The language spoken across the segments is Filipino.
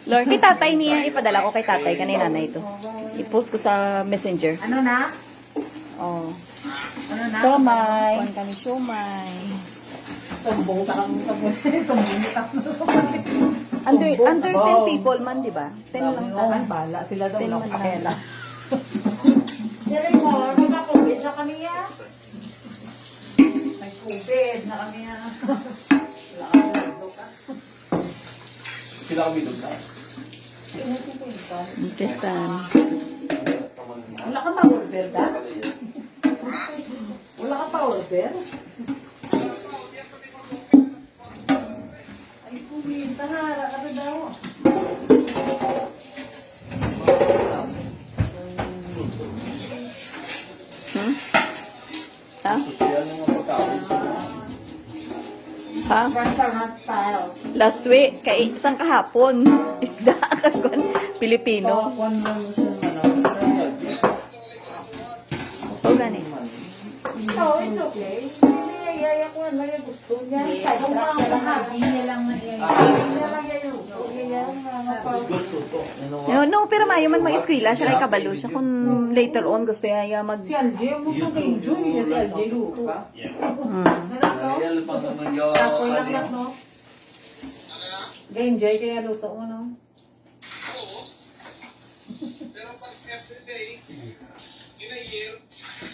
Lord, kay tatay niya, ipadala ko kay tatay kanina na ito. I-post ko sa messenger. Ano na? Oh. Ano na? Siomay. Kuhan kami siomay. Sumbong takang sumbong takang. Under 10 people man, di ba? 10 lang tayo. Bala sila daw 10 lang man pakela. lang. Dere mo, nagka-COVID na kami ya. May COVID na kami ya. Wala ka nagdo ka. Sila kami doon na. Tristan. Wala ka pa order da? Wala ka pa order? Ay, COVID. Tahara ka na daw. Hmm? Ha? Social yung mga pagkain. Ha? Restaurant style. Last week, kay isang kahapon. Isda. Pilipino. One month siya O, gani. No, it's okay. Niyayaya ko ano yung gusto niya. Kahit kung mga kahagi niya lang niyayaya. Niya lang yung gusto niya. Gusto to. You know what? No, pero mayo man mag-eskwela siya kay kabalo siya kung later on gusto niya mag... Si Alje, mo ito kay enjoy niya si Alje luto. Real pa naman yung Tapoy lang lang, no? Enjoy kaya luto mo, no? Pero pag everyday, in a year,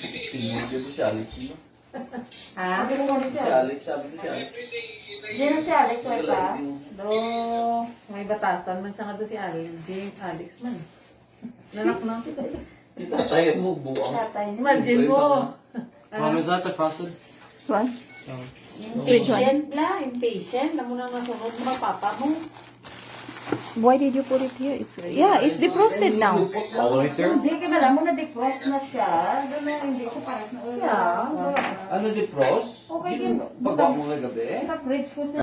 Tinigil ko si Alex. no? Ha? Hindi mo Si Alex, sabi ko si Alex. everyday, in a Hindi year, na si Alex, wala pa. Do, may batasan man siya nga do si Alex. Alex man. Nanak na. Kita tayo mo, buang. Imagine mo. Mom, is that the frosted? What? Which one? Impatient la, impatient. Namo na masunod mo papa mo. Why did you put it here? Yeah, it's defrosted now. All right, sir? Hindi ka alam mo na defrost na siya. Doon na hindi ko parang na. Yeah. Ano, defrost? Okay din. Pagbawa mo nga gabi? Sa fridge ko siya.